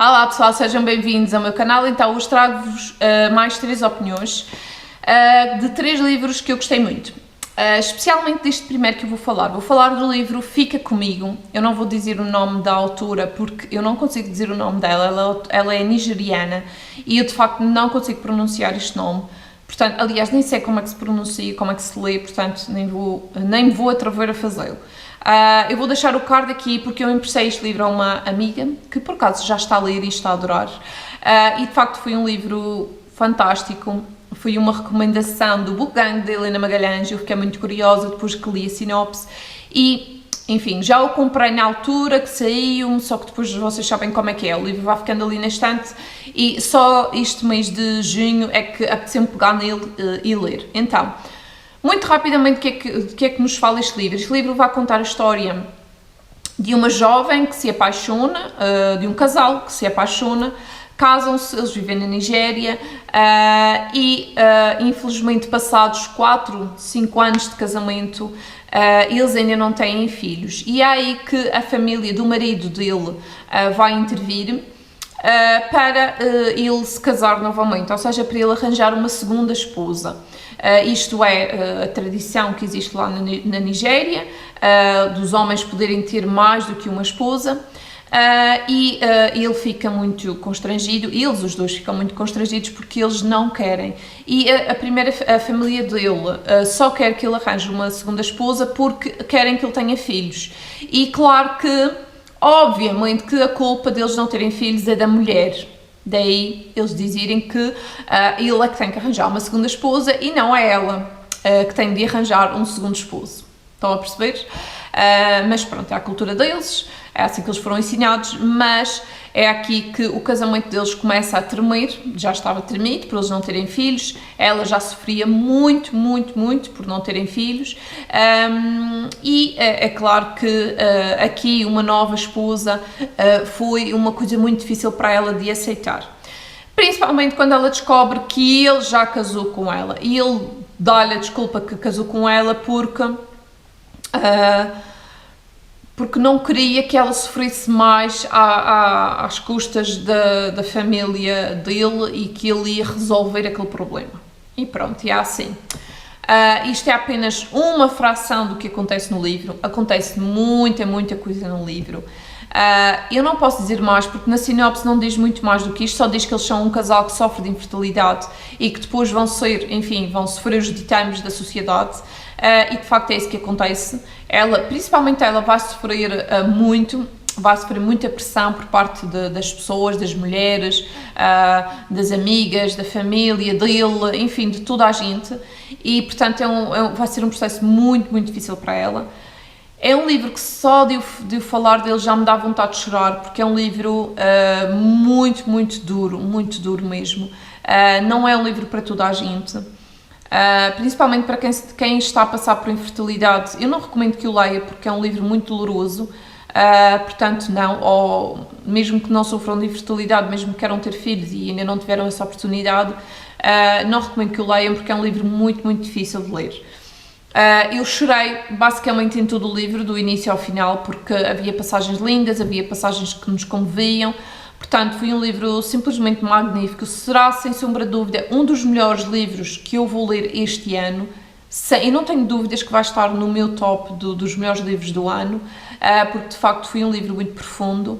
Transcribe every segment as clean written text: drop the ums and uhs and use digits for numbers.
Olá pessoal, sejam bem-vindos ao meu canal. Então hoje trago-vos mais 3 opiniões de 3 livros que eu gostei muito. Especialmente deste primeiro que eu vou falar. Vou falar do livro Fica Comigo. Eu não vou dizer o nome da autora porque eu não consigo dizer o nome dela. Ela é nigeriana e eu de facto não consigo pronunciar este nome. Portanto, aliás, nem sei como é que se pronuncia, como é que se lê, portanto nem me vou atrever a fazê-lo. Eu vou deixar o card aqui porque eu emprestei este livro a uma amiga que por acaso já está a ler e está a adorar. E de facto foi um livro fantástico, foi uma recomendação do Book Gang de Helena Magalhães. Eu fiquei muito curiosa depois que li a sinopse e, enfim, já o comprei na altura que saiu, só que depois vocês sabem como é que é, o livro vai ficando ali na estante e só este mês de junho é que apeteceu-me pegar nele e ler. Então, muito rapidamente, o que é que nos fala este livro? Este livro vai contar a história de uma jovem que se apaixona, de um casal que se apaixona, casam-se, eles vivem na Nigéria e infelizmente passados 4, 5 anos de casamento, eles ainda não têm filhos. E é aí que a família do marido dele vai intervir para ele se casar novamente, ou seja, para ele arranjar uma segunda esposa. Isto é a tradição que existe lá na Nigéria, dos homens poderem ter mais do que uma esposa, e ele fica muito constrangido, eles os dois ficam muito constrangidos porque eles não querem. E a família dele só quer que ele arranje uma segunda esposa porque querem que ele tenha filhos. E claro que, obviamente, que a culpa deles não terem filhos é da mulher. Daí eles dizerem que ele é que tem que arranjar uma segunda esposa e não é ela que tem de arranjar um segundo esposo. Estão a perceber? Mas pronto, é a cultura deles, é assim que eles foram ensinados, mas é aqui que o casamento deles começa a tremer. Já estava tremido por eles não terem filhos, ela já sofria muito por não terem filhos, e é claro que aqui uma nova esposa foi uma coisa muito difícil para ela de aceitar. Principalmente quando ela descobre que ele já casou com ela e ele dá-lhe a desculpa que casou com ela porque não queria que ela sofresse mais às custas da família dele e que ele ia resolver aquele problema. E pronto, é assim. Isto é apenas uma fração do que acontece no livro, acontece muita coisa no livro. Eu não posso dizer mais porque na sinopse não diz muito mais do que isto, só diz que eles são um casal que sofre de infertilidade e que depois vão sofrer os ditames da sociedade. E de facto é isso que acontece. Principalmente ela vai sofrer muita pressão por parte das pessoas, das mulheres, das amigas, da família dele, enfim, de toda a gente, e portanto vai ser um processo muito difícil para ela. É um livro que só de eu falar dele já me dá vontade de chorar, porque é um livro muito duro mesmo. Não é um livro para toda a gente. Principalmente para quem está a passar por infertilidade, eu não recomendo que o leia porque é um livro muito doloroso, portanto não, ou mesmo que não sofram de infertilidade, mesmo que queiram ter filhos e ainda não tiveram essa oportunidade, não recomendo que o leiam porque é um livro muito difícil de ler. Eu chorei basicamente em todo o livro, do início ao final, porque havia passagens lindas, havia passagens que nos comoviam. Portanto, foi um livro simplesmente magnífico. Será, sem sombra de dúvida, um dos melhores livros que eu vou ler este ano. E não tenho dúvidas que vai estar no meu top dos melhores livros do ano, porque de facto foi um livro muito profundo.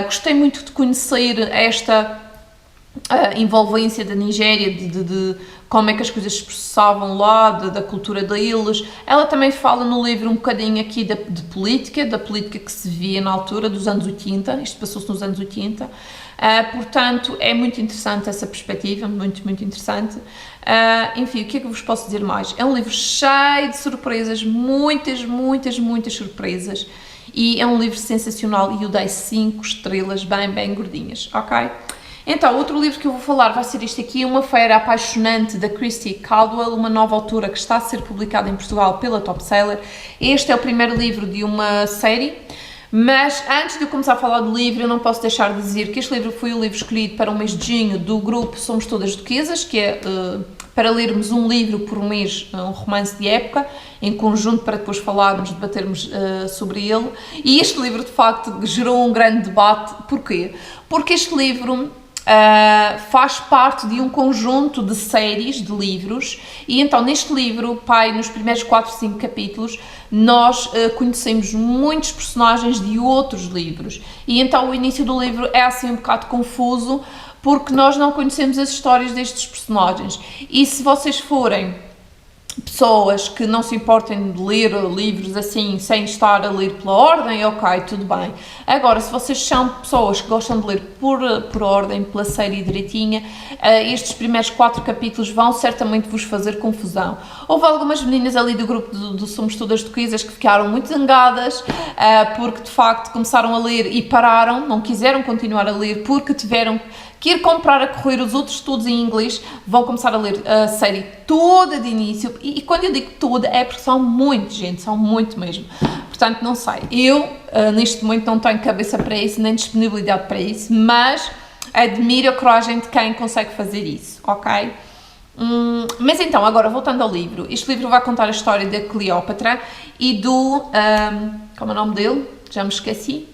Gostei muito de conhecer esta envolvência da Nigéria, de como é que as coisas se processavam lá, da cultura deles. Ela também fala no livro um bocadinho aqui da política que se via na altura dos anos 80, isto passou-se nos anos 80, portanto é muito interessante essa perspectiva, muito interessante. Enfim, o que é que eu vos posso dizer mais? É um livro cheio de surpresas, muitas surpresas, e é um livro sensacional e eu dei 5 estrelas bem gordinhas, ok? Então, outro livro que eu vou falar vai ser este aqui, Uma Feira Apaixonante, da Christy Caldwell, uma nova autora que está a ser publicada em Portugal pela Top Seller. Este é o primeiro livro de uma série. Mas antes de eu começar a falar do livro, eu não posso deixar de dizer que este livro foi o livro escolhido para o mês de junho do grupo Somos Todas Duquesas, que é para lermos um livro por mês, um romance de época, em conjunto, para depois falarmos, debatermos sobre ele. E este livro, de facto, gerou um grande debate. Porquê? Porque este livro faz parte de um conjunto de séries de livros, e então neste livro, nos primeiros 4, 5 capítulos, nós conhecemos muitos personagens de outros livros, e então o início do livro é assim um bocado confuso, porque nós não conhecemos as histórias destes personagens. E se vocês forem pessoas que não se importem de ler livros assim, sem estar a ler pela ordem, ok, tudo bem. Agora, se vocês são pessoas que gostam de ler por ordem, pela série direitinha, estes primeiros 4 capítulos vão certamente vos fazer confusão. Houve algumas meninas ali do grupo do Somos Todas Duquesas que ficaram muito zangadas, porque de facto começaram a ler e pararam, não quiseram continuar a ler, porque tiveram que ir comprar a correr os outros estudos em inglês, vão começar a ler a série toda de início, e quando eu digo toda é porque são muito, gente, são muito mesmo. Portanto, não sei, eu neste momento não tenho cabeça para isso, nem disponibilidade para isso, mas admiro a coragem de quem consegue fazer isso, ok? Mas então, agora voltando ao livro, este livro vai contar a história da Cleópatra e do, como é o nome dele? Já me esqueci.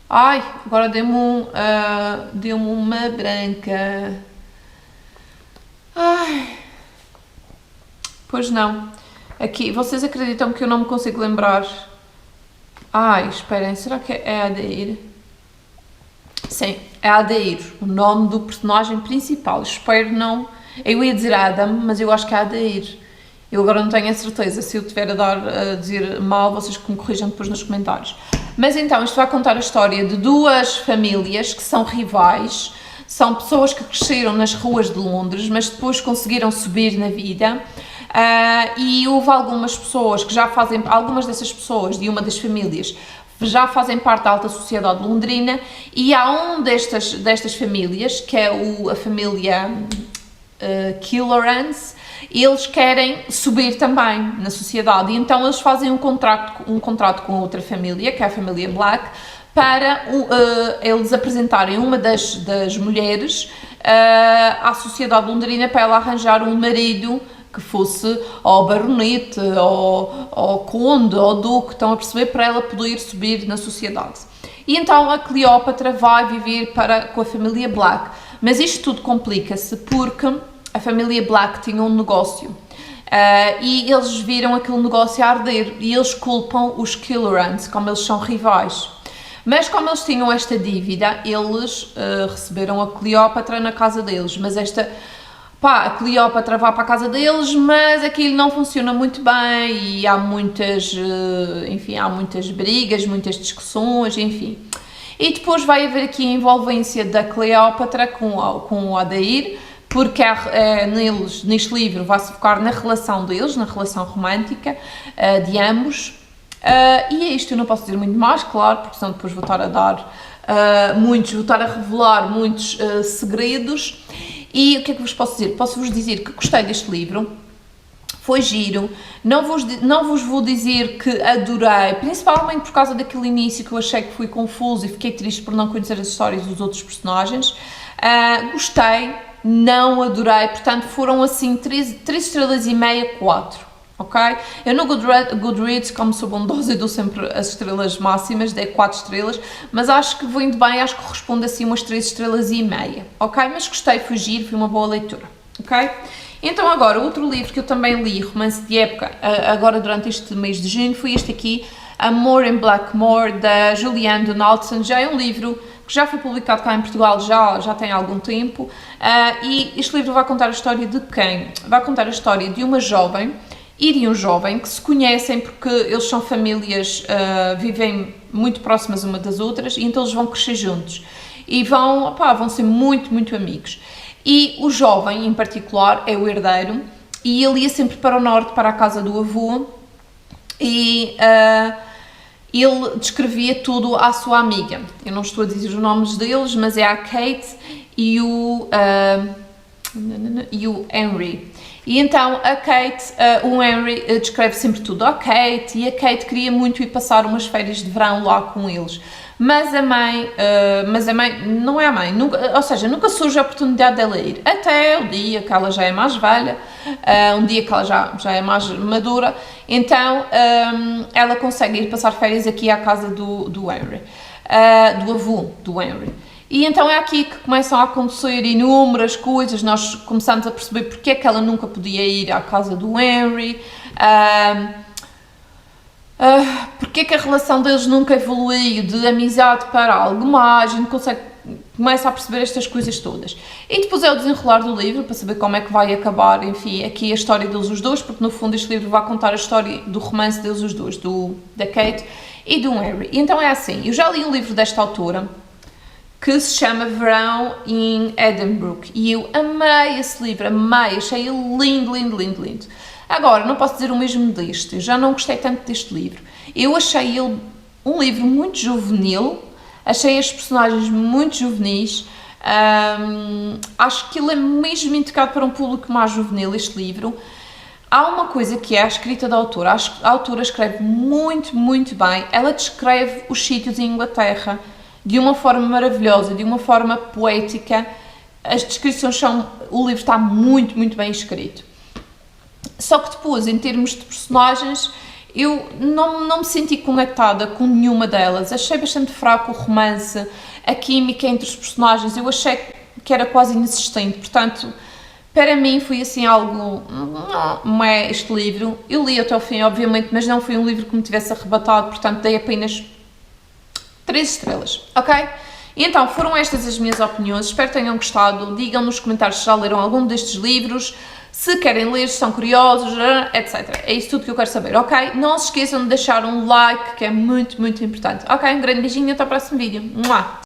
Ai, agora deu-me uma branca. Ai, pois não. Aqui, vocês acreditam que eu não me consigo lembrar? Ai, esperem, será que é Adair? Sim, é Adair, o nome do personagem principal. Espero não... Eu ia dizer Adam, mas eu acho que é Adair. Eu agora não tenho a certeza, se eu estiver a dizer mal, vocês que me corrijam depois nos comentários. Mas então, isto vai contar a história de 2 famílias que são rivais, são pessoas que cresceram nas ruas de Londres, mas depois conseguiram subir na vida, e houve algumas pessoas que já fazem, algumas dessas pessoas de uma das famílias já fazem parte da alta sociedade londrina, e há destas famílias, que é a família Killoran, eles querem subir também na sociedade, e então eles fazem um contrato com outra família, que é a família Black, para eles apresentarem uma das mulheres à sociedade londrina, para ela arranjar um marido que fosse ou baronete, ou conde, ou duque, estão a perceber, para ela poder subir na sociedade. E então a Cleópatra vai viver com a família Black, mas isto tudo complica-se porque a família Black tinha um negócio, e eles viram aquele negócio a arder, e eles culpam os Killorans, como eles são rivais. Mas como eles tinham esta dívida, eles receberam a Cleópatra na casa deles, mas a Cleópatra vai para a casa deles, mas aquilo não funciona muito bem, e há muitas brigas, muitas discussões, enfim. E depois vai haver aqui a envolvência da Cleópatra com o Adair, porque neste livro vai-se focar na relação deles, na relação romântica de ambos, e é isto. Eu não posso dizer muito mais, claro, porque senão depois vou estar a revelar muitos segredos. E o que é que vos posso dizer? Posso-vos dizer que gostei deste livro, foi giro, não vos vou dizer que adorei, principalmente por causa daquele início que eu achei que foi confuso e fiquei triste por não conhecer as histórias dos outros personagens. Gostei, não adorei, portanto foram assim 3 estrelas e meia, 4, ok? Eu no Goodreads, como sou bondosa, eu dou sempre as estrelas máximas, dei 4 estrelas, mas acho que vindo bem, acho que corresponde assim umas 3 estrelas e meia, ok? Mas gostei, foi giro, foi uma boa leitura, ok? Então agora, outro livro que eu também li, romance de época, agora durante este mês de junho, foi este aqui, Amor em Blackmore, da Julianne Donaldson. Já é um livro que já foi publicado cá em Portugal, já tem algum tempo, e este livro vai contar a história de quem? Vai contar a história de uma jovem e de um jovem que se conhecem porque eles são famílias, vivem muito próximas uma das outras, e então eles vão crescer juntos e vão ser muito, muito amigos. E o jovem, em particular, é o herdeiro, e ele ia sempre para o norte, para a casa do avô, e ele descrevia tudo à sua amiga. Eu não estou a dizer os nomes deles, mas é a Kate e o Henry. E então a Kate, o Henry descreve sempre tudo à Kate, e a Kate queria muito ir passar umas férias de verão lá com eles. Mas a mãe, não é a mãe, nunca, ou seja, nunca surge a oportunidade dela ir, até o dia que ela já é mais velha, um dia que ela já é mais madura, então ela consegue ir passar férias aqui à casa do Henry, do avô do Henry. E então é aqui que começam a acontecer inúmeras coisas, nós começamos a perceber porque é que ela nunca podia ir à casa do Henry, porque é que a relação deles nunca evoluiu de amizade para algo mais, a gente começa a perceber estas coisas todas. E depois é o desenrolar do livro, para saber como é que vai acabar, enfim, aqui a história deles os dois, porque no fundo este livro vai contar a história do romance deles os dois, da Kate e do Henry. E então é assim, eu já li um livro desta autora, que se chama Verão em Edinburgh, e eu amei esse livro, amei, achei ele lindo, lindo, lindo, lindo. Agora, não posso dizer o mesmo deste, eu já não gostei tanto deste livro. Eu achei ele um livro muito juvenil, achei as personagens muito juvenis, acho que ele é mesmo indicado para um público mais juvenil, este livro. Há uma coisa que é a escrita da autora, a autora escreve muito, muito bem, ela descreve os sítios em Inglaterra de uma forma maravilhosa, de uma forma poética, as descrições são, o livro está muito, muito bem escrito. Só que depois, em termos de personagens, eu não me senti conectada com nenhuma delas, achei bastante fraco o romance, a química entre os personagens, eu achei que era quase inexistente, portanto, para mim foi assim algo, não é este livro, eu li até ao fim, obviamente, mas não foi um livro que me tivesse arrebatado, portanto, dei apenas 3 estrelas, ok? E então, foram estas as minhas opiniões, espero que tenham gostado, digam nos comentários se já leram algum destes livros, se querem ler, se são curiosos, etc. É isso tudo que eu quero saber, ok? Não se esqueçam de deixar um like, que é muito, muito importante. Ok, um grande beijinho e até o próximo vídeo. Mua!